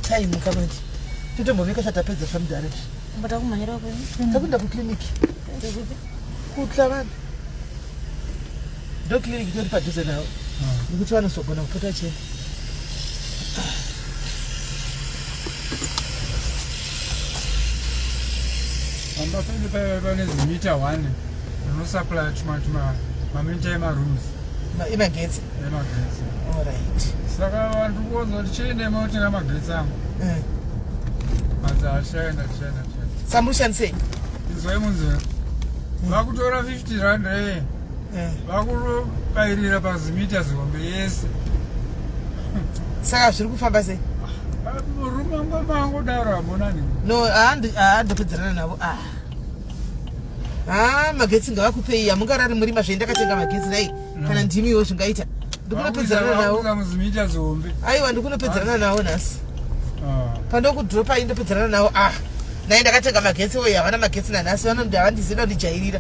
time kamanje. Totombovika chatapedza from direction. Mbata kumanyira kwa nini? Takunda ku clinic. Kutla ndo clinic tori padhuze nawo. Nikuti vanosogona kupota cheni. Amba pane zimita 1 unosupply mamita emarooms Emagetsi. Alright. Saka vantu kuonza kuti chiende motenga magetsi angu madza achaenda. Samushandisei? Izwai munzira vakutora 50 rand vakutobairira pazimita zihombe yese. Saka zviri kufamba sei? Murume mangodaro hamonani. No, handopedzerana navo. Magetsi ngavakupei. Hamungarari murima zvaindakatenga magetsi dai. Kana ndimiwo zvingaita. Ndikunopedzerana navo. Muzimita zihombe. Aiwa, ndikunopedzerana navo nhasi. Pandokudropa indopedzerana navo. Nai ndakatenga magetsi oyo havana magetsi nanhasi. Havandizida kundijairira.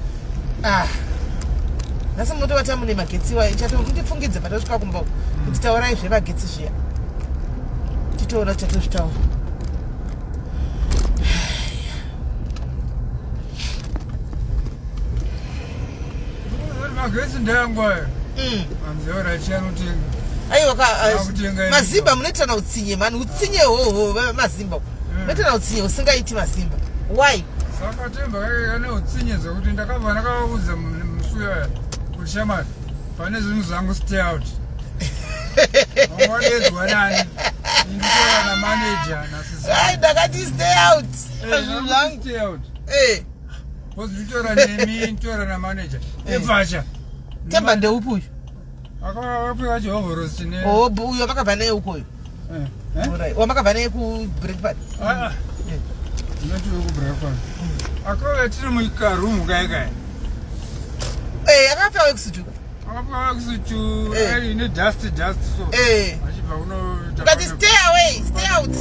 Nhasi munotovata mune magetsi wayo. Chatomundifungidze patosvika kumba kuti taurai zvemagetsi zviya. Titoona chatozvitaura. Magetsi ndeyangwayo. Anziora chianotenga. Aiwa mazimba munoita na utsinye mani. Utsinye hoho mazimba. Munoita na utsinye usingaiti mazimba. Why? Saka temba kane utsinye zvokuti ndakabva ndakaudza musuya kuti shamari pane zvinhu zvangu stay out. Wadedzwa nani? Nditora na manager nasisa. Ndakati stay out. Stay out. Nditora nemi, nditora na manager. Evasha. Temba ndeupi uyu? Akapfeka chihovhorosi chine. Uyo makabva naye uko uyu. Wamakabva naye ku break pad. Ndinoti ku break pad. Akauya tiri mukarumu kai. Akapfeka wekusutuka. Akapfeka wekusutu ine dust so. Achibva kuno. But stay away, stay out.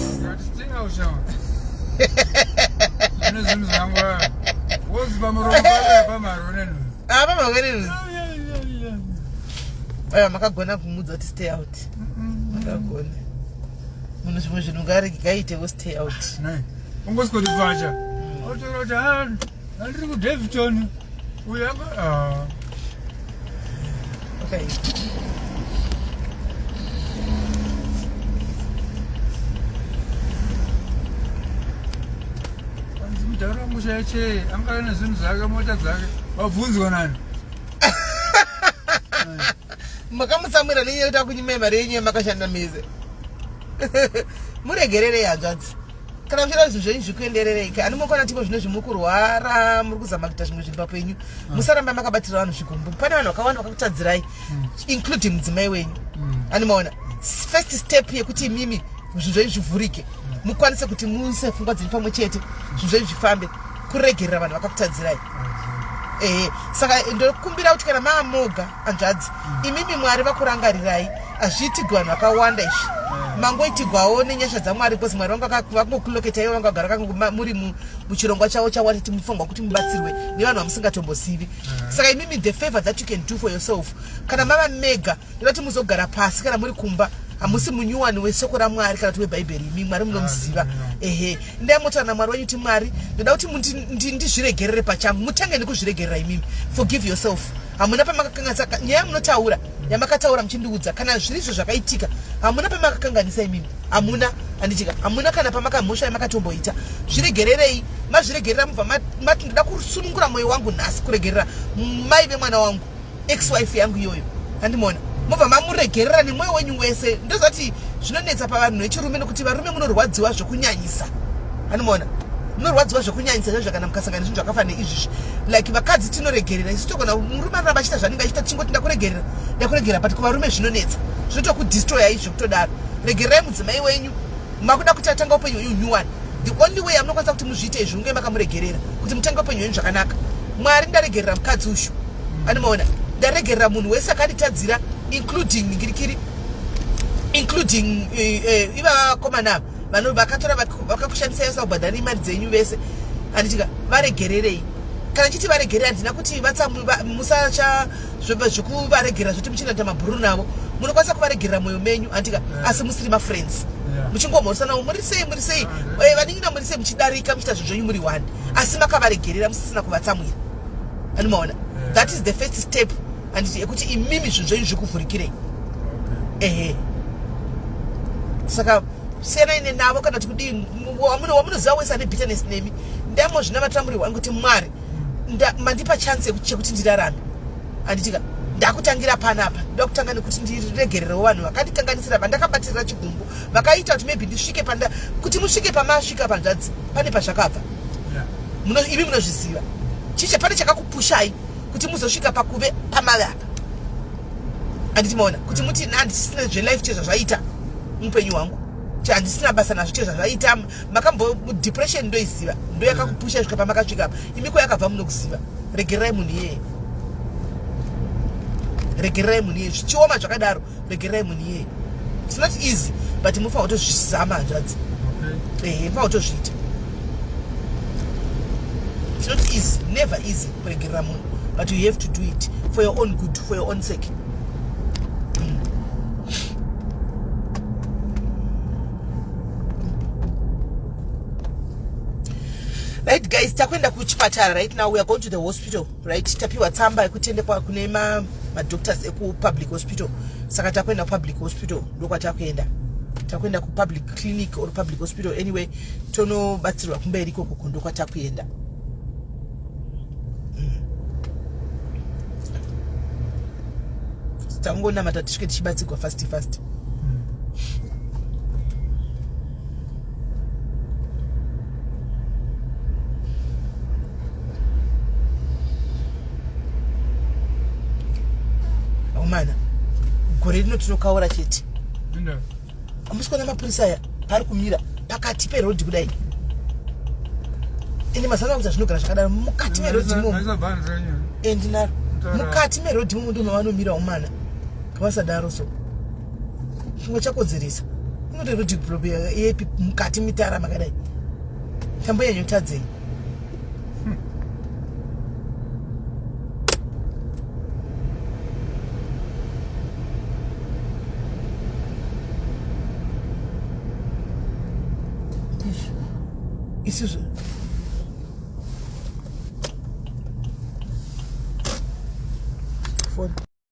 Stay out shawa. Ine zvinhu zvangu. Wozi pamuromo pamarone. Pamarone. Makagona kumudza kuti stay out. Makagona. Munhu zvimwe zvinhu ngaitewo stay out. Ungoswoti vacha. Otora kuti handiri kuDaveyton. Uyu anga Okay. Mudhara mushache anga ane zvinhu zvake mota dzake wabvunzwa nani? Makamutsamwira nenyaya yekuti akunyimai mari yenyu yamakashanda mese. Muregererei hanzvadzi. Kana muchida zvinhu zvenyu zvikuendererei. Animokona tipo zvino zvimukurwara muri kuzama kuita zvimwe zvimba penyu. Musaramba makabatira vanhu zvigumbu. Pane vanhu vakawanda vakakutadzirai including mudzimai wenyu. Animaona. First step yekuti imimi zvinhu zvenyu zvivhurike. Mukwanise kuti muise pfungwa dzenyu pamwe chete. Zvinhu zvenyu zvifambe. Kuregerera vanhu vakakutadzirai. Saka ndokumbira kuti kana maamoga hanzvadzi imimi Mwari vakurangarirai. Hazviitigwa vanhu vakawanda izvi. Mangoitigwawo nenyasha dzaMwari because Mwari vangokuloketai vangagara muri muchirongwa chavo chawati mufungwa kuti mubatsirwe nevanhu vamusingatombozivi. Saka imimi the favor that you can do for yourself. Kana mava mega ndinoti muzogara pasi kana muri kumba. Hamusi munyuwani wesoko raMwari kana kuti weBhaibheri imi Mwari munomuziva. Ndayamutaura naMwari wenyu kuti Mwari ndoda kuti ndizviregerere pachangu. Mutange nekuzviregerera imimi. Forgive yourself. Hamuna pamakakanganisa nyaya munotaura yamakataura muchindiudza kana zvirizvo zvakaitika. Hamuna pamakakanganisa imimi. Hamuna anditika. Hamuna kana pamakamhosva yamakatomboita. Zviregererei. Mazviregerera mubva mati ndoda kusunungura mwoyo wangu nhasi kuregerera mai vemwana wangu ex-wife yangu iyoyo. Handimona. Mubva mamuregerera nemwoyo wenyu wese. Ndozvati zvinonetsa pavanhu vechirume nokuti varume munorwadziwa zvokunyanyisa. Handimona. Munorwadziwa zvokunyanyisa zvakana mukasangana zvinhu zvakafanana izvizvi. Like vakadzi tinoregerera. Isi togona murume aramba achita zvanenge achita chingoti ndakuregerera but kuvarume zvinonetsa. Zvinotokudestroya izvo kutodaro. Regererai mudzimai wenyu. Makuda kuti atanga upenyu hwenyu nyuwani. The only way amunokwanisa kuti muzviite izvi unge makamuregerera kuti mutange upenyu hwenyu zvakanaka. Mwari ndaregerera mukadzi ushu. Handimona. Ndaregerera munhu wese akanditadzira including ngirikiri including ivakomana vanhu vakatora vakakushandisa yose kubhadhara imari dzenyu vese. Anditika varegererei. Kana chiti varegerera ndina kuti musacha zvekuvaregerera zvoti muchinoita mabhuru navo munokwanisa kuvaregerera mwoyo menyu andika asi musiri mafriends muchingomhorisana muri sei vaningina muri sei muchidarika muchiita zvinhu zvenyu muri 1 asi makavaregerera musisina kuvatsamwira animaona that is the first step anditi yekuti imimi zvinhu zvenyu zvikuvhurikirei ehe saka siyana ine navo kana kuti kudii wamunoziva wese ane bitterness nemi ndamo zvinamatira muri 1 kuti mwari mandipa chance chekuti ndirarame anditika ndakutangira panapa ndoda kutanga nekuti ndiregererewo vanhu vakandikanganisira vandakabatirira chigumbu vakaita kuti maybe ndisvike kuti musvike pamasvika panzvadzi pane pazvakabva imi munozviziva chiche pane chakakupushai kuti muzosvika pakuve pamave apa anditi maona kuti muti handisisina zvelife che zvazvaita mupenyu hwangu handisina basa nazvo che zvazvaita makambodepression ndoiziva ndo yakakupusha svika pamakasvika apa imiko yakabva munokuziva regererai munhu iyeye regererai munhu iyeye zvichioma zvakadaro regererai munhu iyeye it's not easy but mufanira kutozvizama hanzvadzi mufanira kutozviita it's not easy never easy kuregerera munhu but you have to do it for your own good for your own sake right guys takuenda kuchipatara right now we are going to the hospital right tapiwa tsamba yekutende kune madoctors ekupublic hospital saka takuenda kupublic hospital ndokwatakuenda takuenda kupublic clinic or public hospital anyway tonobatsirwa kumberi ikoko ndokwatakuenda tangonamata tisvike tichibatsirwa fast mana gore rino tinokaura chete hamusi kuona mapurisa aya pari kumira pakati perodhi kudai ende mazana kuti zvinogara zvakadaro mukati merodhi endinaro mukati merodhi imomo ndimo vanomirawo mana kavasadaro so chimwe chakodzeresa inoti rodhi yepi mukati mitara makadai tamboyanyotadzei isusu